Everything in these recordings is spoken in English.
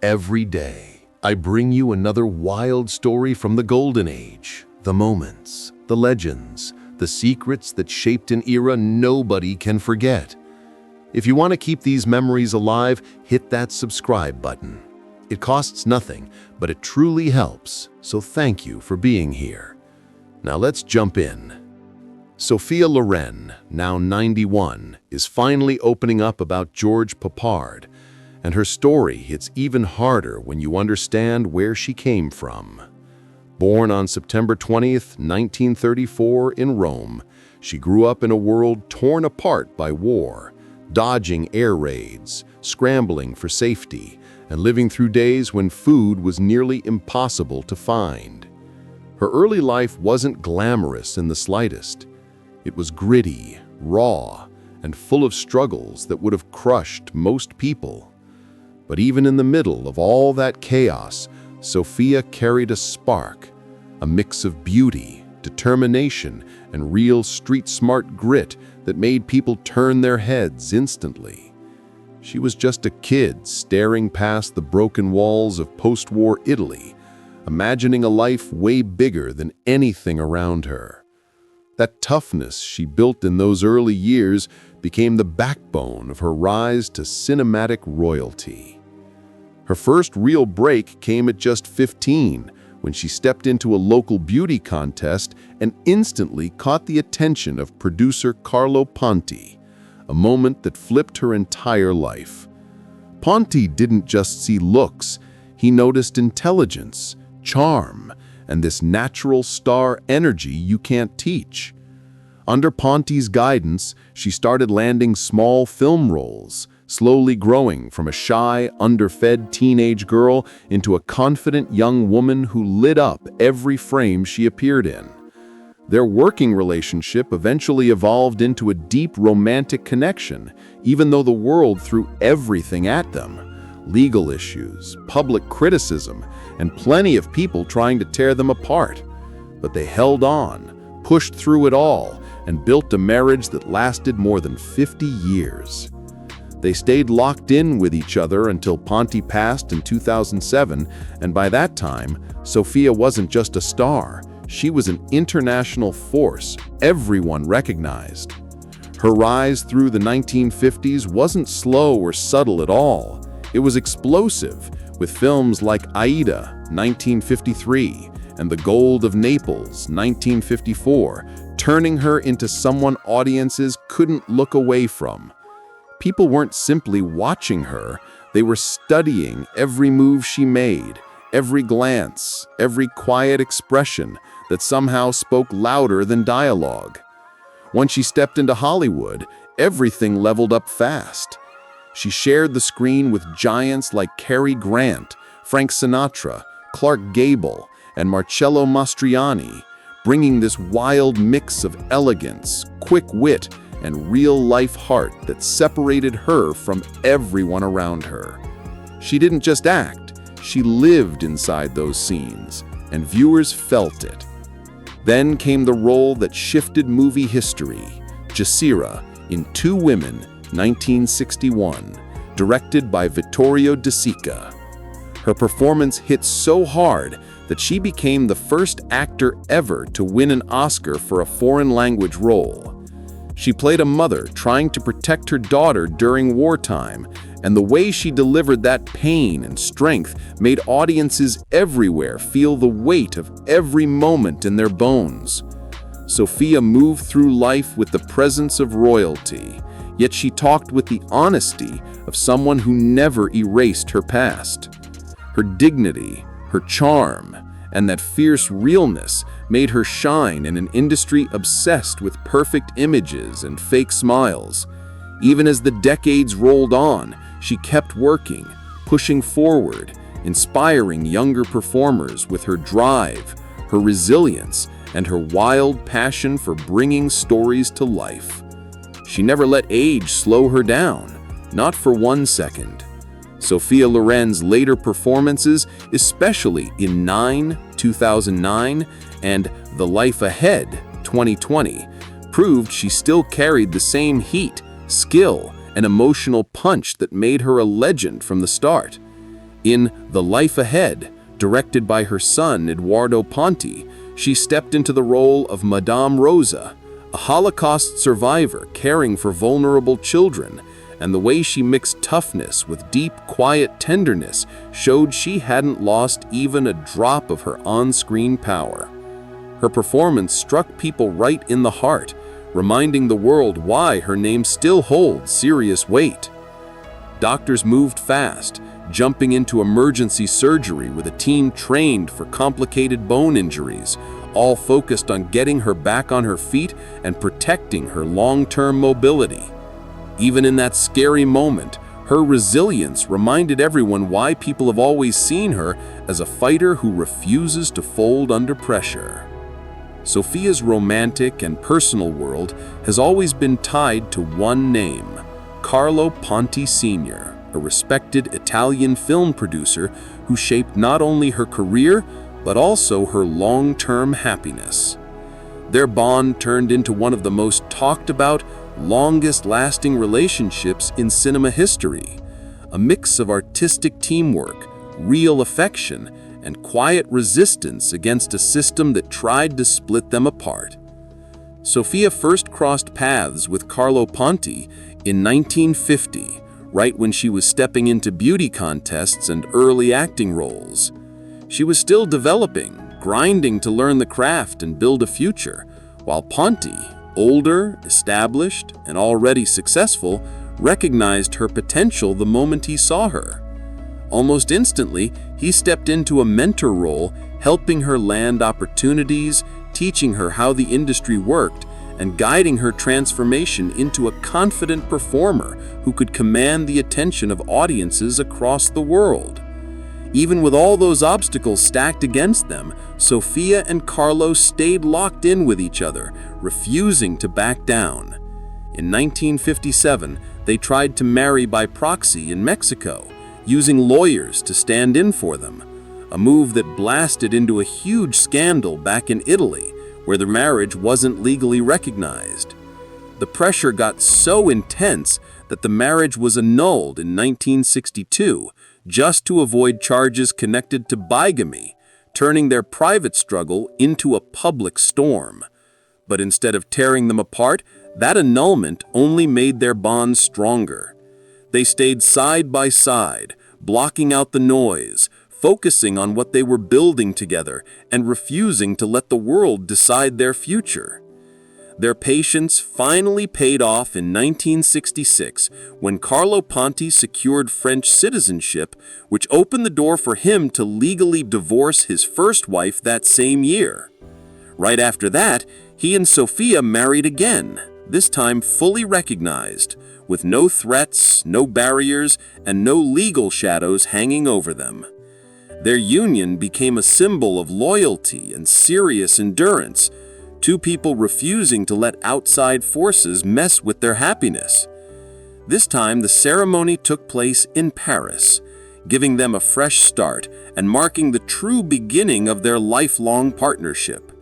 Every day, I bring you another wild story from the Golden Age. The moments, the legends, the secrets that shaped an era nobody can forget. If you want to keep these memories alive, hit that subscribe button. It costs nothing, but it truly helps, so thank you for being here. Now let's jump in. Sophia Loren, now 91, is finally opening up about George Peppard, and her story hits even harder when you understand where she came from. Born on September 20th, 1934 in Rome, she grew up in a world torn apart by war, dodging air raids, scrambling for safety, and living through days when food was nearly impossible to find. Her early life wasn't glamorous in the slightest. It was gritty, raw, and full of struggles that would have crushed most people. But even in the middle of all that chaos, Sophia carried a spark, a mix of beauty, determination, and real street-smart grit that made people turn their heads instantly. She was just a kid staring past the broken walls of post-war Italy, imagining a life way bigger than anything around her. That toughness she built in those early years became the backbone of her rise to cinematic royalty. Her first real break came at just 15, when she stepped into a local beauty contest and instantly caught the attention of producer Carlo Ponti, a moment that flipped her entire life. Ponti didn't just see looks, he noticed intelligence, charm, and this natural star energy you can't teach. Under Ponti's guidance, she started landing small film roles, slowly growing from a shy, underfed teenage girl into a confident young woman who lit up every frame she appeared in. Their working relationship eventually evolved into a deep romantic connection, even though the world threw everything at them: legal issues, public criticism, and plenty of people trying to tear them apart. But they held on, pushed through it all, and built a marriage that lasted more than 50 years. They stayed locked in with each other until Ponti passed in 2007, and by that time, Sophia wasn't just a star, she was an international force everyone recognized. Her rise through the 1950s wasn't slow or subtle at all. It was explosive, with films like Aida, 1953, and The Gold of Naples, 1954, turning her into someone audiences couldn't look away from. People weren't simply watching her, they were studying every move she made, every glance, every quiet expression that somehow spoke louder than dialogue. Once she stepped into Hollywood, everything leveled up fast. She shared the screen with giants like Cary Grant, Frank Sinatra, Clark Gable, and Marcello Mastroianni, bringing this wild mix of elegance, quick wit, and real-life heart that separated her from everyone around her. She didn't just act, she lived inside those scenes, and viewers felt it. Then came the role that shifted movie history, Jacira, in Two Women, 1961, directed by Vittorio De Sica. Her performance hit so hard that she became the first actor ever to win an Oscar for a foreign-language role. She played a mother trying to protect her daughter during wartime, and the way she delivered that pain and strength made audiences everywhere feel the weight of every moment in their bones. Sophia moved through life with the presence of royalty, yet she talked with the honesty of someone who never erased her past. Her dignity, her charm, and that fierce realness made her shine in an industry obsessed with perfect images and fake smiles. Even as the decades rolled on, she kept working, pushing forward, inspiring younger performers with her drive, her resilience, and her wild passion for bringing stories to life. She never let age slow her down, not for 1 second. Sophia Loren's later performances, especially in 2009, and The Life Ahead, 2020, proved she still carried the same heat, skill, and emotional punch that made her a legend from the start. In The Life Ahead, directed by her son Eduardo Ponti, she stepped into the role of Madame Rosa, a Holocaust survivor caring for vulnerable children, and the way she mixed toughness with deep, quiet tenderness showed she hadn't lost even a drop of her on-screen power. Her performance struck people right in the heart, reminding the world why her name still holds serious weight. Doctors moved fast, jumping into emergency surgery with a team trained for complicated bone injuries, all focused on getting her back on her feet and protecting her long-term mobility. Even in that scary moment, her resilience reminded everyone why people have always seen her as a fighter who refuses to fold under pressure. Sophia's romantic and personal world has always been tied to one name, Carlo Ponti Sr., a respected Italian film producer who shaped not only her career, but also her long-term happiness. Their bond turned into one of the most talked about, longest-lasting relationships in cinema history, a mix of artistic teamwork, real affection, and quiet resistance against a system that tried to split them apart. Sophia first crossed paths with Carlo Ponti in 1950, right when she was stepping into beauty contests and early acting roles. She was still developing, grinding to learn the craft and build a future, while Ponti, older, established, and already successful, recognized her potential the moment he saw her. Almost instantly, he stepped into a mentor role, helping her land opportunities, teaching her how the industry worked, and guiding her transformation into a confident performer who could command the attention of audiences across the world. Even with all those obstacles stacked against them, Sophia and Carlo stayed locked in with each other, refusing to back down. In 1957, they tried to marry by proxy in Mexico, using lawyers to stand in for them, a move that blasted into a huge scandal back in Italy, where the marriage wasn't legally recognized. The pressure got so intense that the marriage was annulled in 1962, just to avoid charges connected to bigamy, turning their private struggle into a public storm. But instead of tearing them apart, that annulment only made their bond stronger. They stayed side by side, blocking out the noise, focusing on what they were building together, and refusing to let the world decide their future. Their patience finally paid off in 1966 when Carlo Ponti secured French citizenship, which opened the door for him to legally divorce his first wife that same year. Right after that, he and Sophia married again, this time fully recognized, with no threats, no barriers, and no legal shadows hanging over them. Their union became a symbol of loyalty and serious endurance, two people refusing to let outside forces mess with their happiness. This time, the ceremony took place in Paris, giving them a fresh start and marking the true beginning of their lifelong partnership.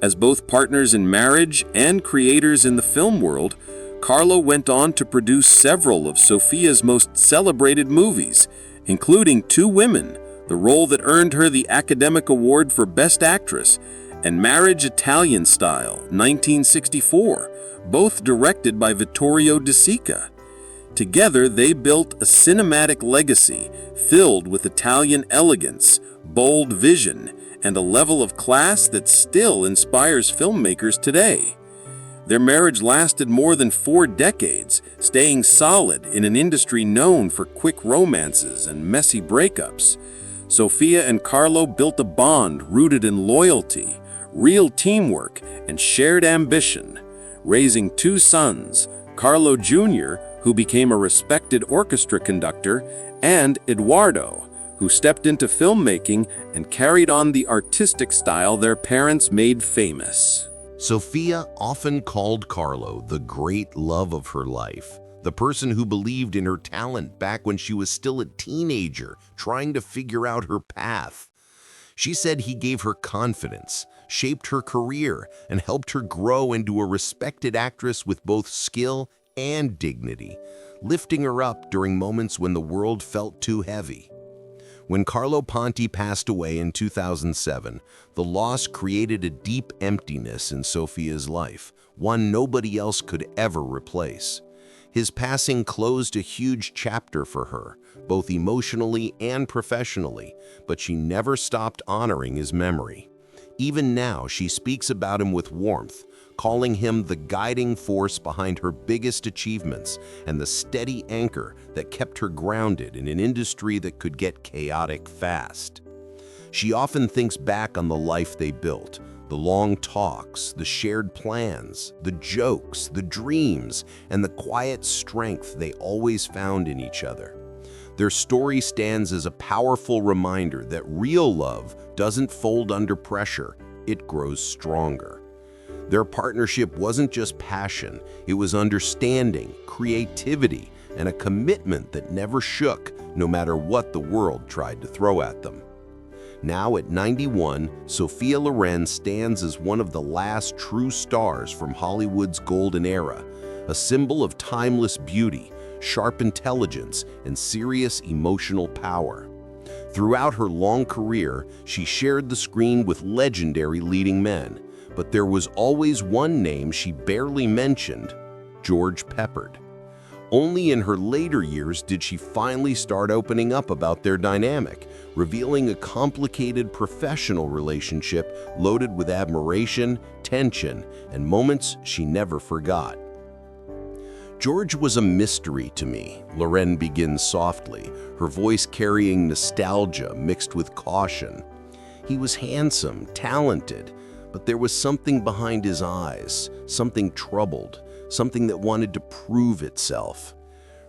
As both partners in marriage and creators in the film world, Carlo went on to produce several of Sophia's most celebrated movies, including Two Women, the role that earned her the Academic Award for Best Actress, and Marriage Italian Style, 1964, both directed by Vittorio De Sica. Together, they built a cinematic legacy filled with Italian elegance, bold vision, and a level of class that still inspires filmmakers today. Their marriage lasted more than 4 decades, staying solid in an industry known for quick romances and messy breakups. Sophia and Carlo built a bond rooted in loyalty, real teamwork, and shared ambition, raising 2 sons, Carlo Jr., who became a respected orchestra conductor, and Eduardo, who stepped into filmmaking and carried on the artistic style their parents made famous. Sophia often called Carlo the great love of her life, the person who believed in her talent back when she was still a teenager, trying to figure out her path. She said he gave her confidence, shaped her career, and helped her grow into a respected actress with both skill and dignity, lifting her up during moments when the world felt too heavy. When Carlo Ponti passed away in 2007, the loss created a deep emptiness in Sophia's life, one nobody else could ever replace. His passing closed a huge chapter for her, both emotionally and professionally, but she never stopped honoring his memory. Even now, she speaks about him with warmth, calling him the guiding force behind her biggest achievements and the steady anchor that kept her grounded in an industry that could get chaotic fast. She often thinks back on the life they built, the long talks, the shared plans, the jokes, the dreams, and the quiet strength they always found in each other. Their story stands as a powerful reminder that real love doesn't fold under pressure, it grows stronger. Their partnership wasn't just passion, it was understanding, creativity, and a commitment that never shook, no matter what the world tried to throw at them. Now at 91, Sophia Loren stands as one of the last true stars from Hollywood's golden era, a symbol of timeless beauty, sharp intelligence, and serious emotional power. Throughout her long career, she shared the screen with legendary leading men, but there was always one name she barely mentioned: George Peppard. Only in her later years did she finally start opening up about their dynamic, revealing a complicated professional relationship loaded with admiration, tension, and moments she never forgot. George was a mystery to me, Loren begins softly, her voice carrying nostalgia mixed with caution. He was handsome, talented, but there was something behind his eyes, something troubled, something that wanted to prove itself.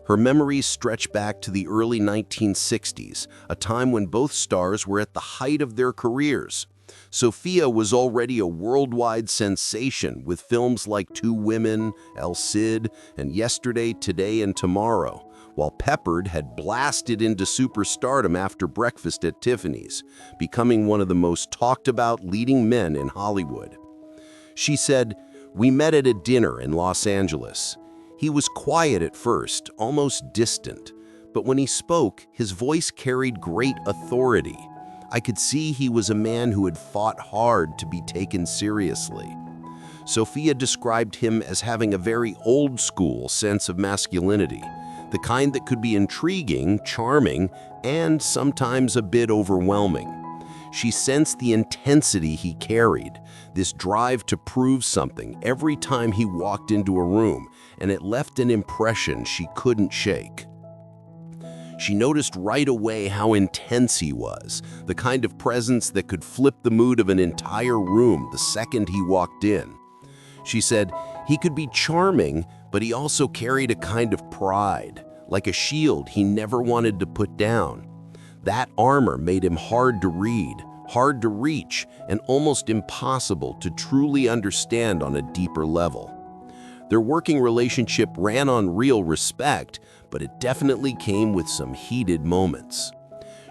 Her memories stretch back to the early 1960s, a time when both stars were at the height of their careers. Sophia was already a worldwide sensation with films like Two Women, El Cid, and Yesterday, Today, and Tomorrow, while Peppard had blasted into superstardom after Breakfast at Tiffany's, becoming one of the most talked about leading men in Hollywood. She said, "We met at a dinner in Los Angeles. He was quiet at first, almost distant, but when he spoke, his voice carried great authority. I could see he was a man who had fought hard to be taken seriously." Sophia described him as having a very old-school sense of masculinity, the kind that could be intriguing, charming, and sometimes a bit overwhelming. She sensed the intensity he carried, this drive to prove something every time he walked into a room, and it left an impression she couldn't shake. She noticed right away how intense he was, the kind of presence that could flip the mood of an entire room the second he walked in. She said, he could be charming, but he also carried a kind of pride, like a shield he never wanted to put down. That armor made him hard to read, hard to reach, and almost impossible to truly understand on a deeper level. Their working relationship ran on real respect, but it definitely came with some heated moments.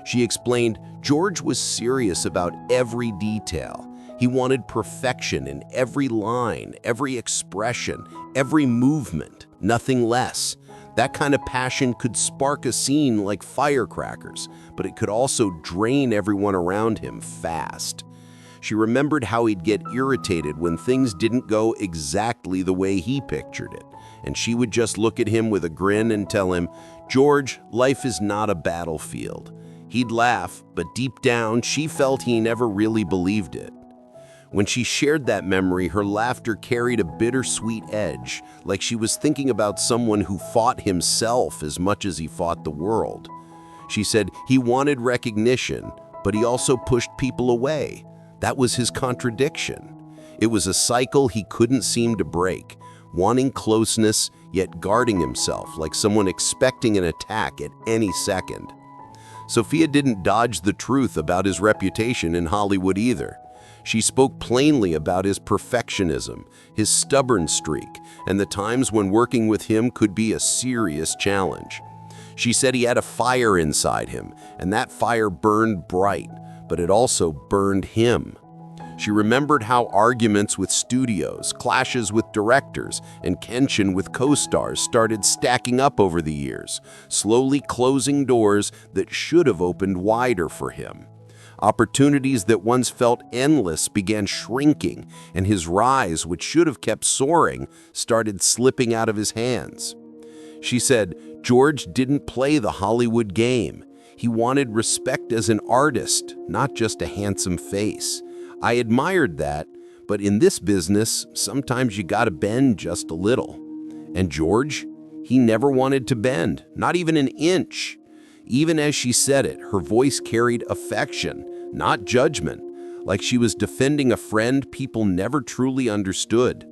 She explained, George was serious about every detail. He wanted perfection in every line, every expression, every movement, nothing less. That kind of passion could spark a scene like firecrackers, but it could also drain everyone around him fast. She remembered how he'd get irritated when things didn't go exactly the way he pictured it, and she would just look at him with a grin and tell him, "George, life is not a battlefield." He'd laugh, but deep down, she felt he never really believed it. When she shared that memory, her laughter carried a bittersweet edge, like she was thinking about someone who fought himself as much as he fought the world. She said he wanted recognition, but he also pushed people away. That was his contradiction. It was a cycle he couldn't seem to break, wanting closeness, yet guarding himself like someone expecting an attack at any second. Sophia didn't dodge the truth about his reputation in Hollywood either. She spoke plainly about his perfectionism, his stubborn streak, and the times when working with him could be a serious challenge. She said he had a fire inside him, and that fire burned bright, but it also burned him. She remembered how arguments with studios, clashes with directors, and tension with co-stars started stacking up over the years, slowly closing doors that should have opened wider for him. Opportunities that once felt endless began shrinking, and his rise, which should have kept soaring, started slipping out of his hands. She said, George didn't play the Hollywood game. He wanted respect as an artist, not just a handsome face. I admired that, but in this business, sometimes you gotta bend just a little. And George, he never wanted to bend, not even an inch. Even as she said it, her voice carried affection, not judgment, like she was defending a friend people never truly understood.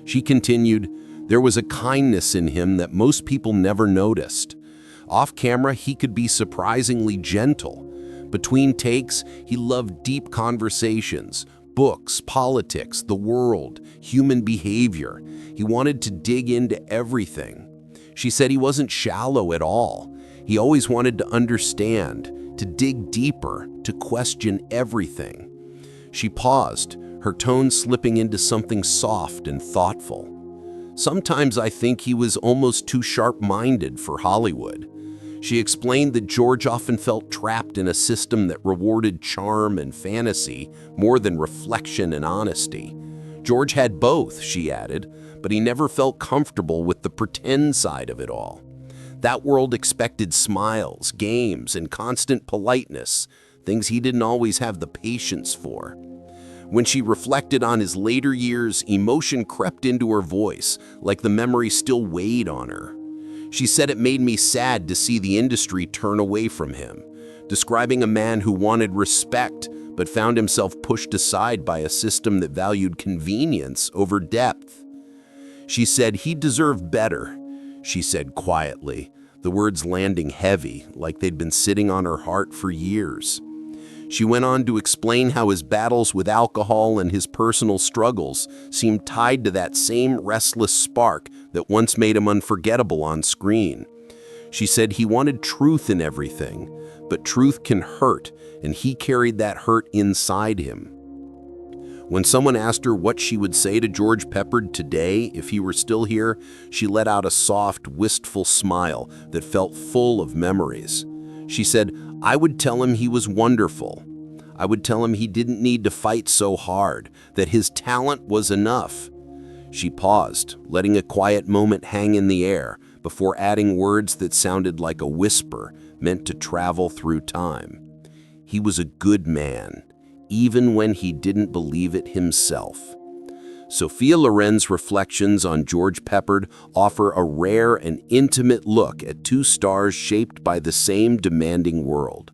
She continued, there was a kindness in him that most people never noticed. Off camera, he could be surprisingly gentle. Between takes, he loved deep conversations, books, politics, the world, human behavior. He wanted to dig into everything. She said he wasn't shallow at all. He always wanted to understand, to dig deeper, to question everything. She paused, her tone slipping into something soft and thoughtful. Sometimes I think he was almost too sharp-minded for Hollywood. She explained that George often felt trapped in a system that rewarded charm and fantasy more than reflection and honesty. George had both, she added, but he never felt comfortable with the pretend side of it all. That world expected smiles, games, and constant politeness, things he didn't always have the patience for. When she reflected on his later years, emotion crept into her voice, like the memory still weighed on her. She said it made me sad to see the industry turn away from him, describing a man who wanted respect but found himself pushed aside by a system that valued convenience over depth. She said he deserved better, she said quietly, the words landing heavy, like they'd been sitting on her heart for years. She went on to explain how his battles with alcohol and his personal struggles seemed tied to that same restless spark that once made him unforgettable on screen. She said he wanted truth in everything, but truth can hurt, and he carried that hurt inside him. When someone asked her what she would say to George Peppard today if he were still here, she let out a soft, wistful smile that felt full of memories. She said, I would tell him he was wonderful. I would tell him he didn't need to fight so hard, that his talent was enough. She paused, letting a quiet moment hang in the air before adding words that sounded like a whisper meant to travel through time. He was a good man, even when he didn't believe it himself. Sophia Loren's reflections on George Peppard offer a rare and intimate look at two stars shaped by the same demanding world.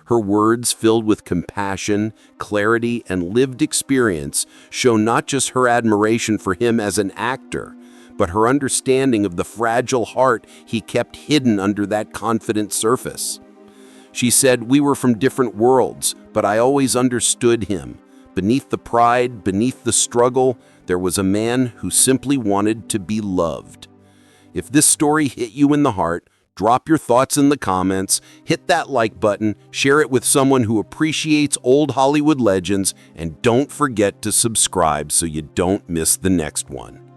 Her words, filled with compassion, clarity, and lived experience, show not just her admiration for him as an actor, but her understanding of the fragile heart he kept hidden under that confident surface. She said, we were from different worlds, but I always understood him. Beneath the pride, beneath the struggle, there was a man who simply wanted to be loved. If this story hit you in the heart, drop your thoughts in the comments, hit that like button, share it with someone who appreciates old Hollywood legends, and don't forget to subscribe so you don't miss the next one.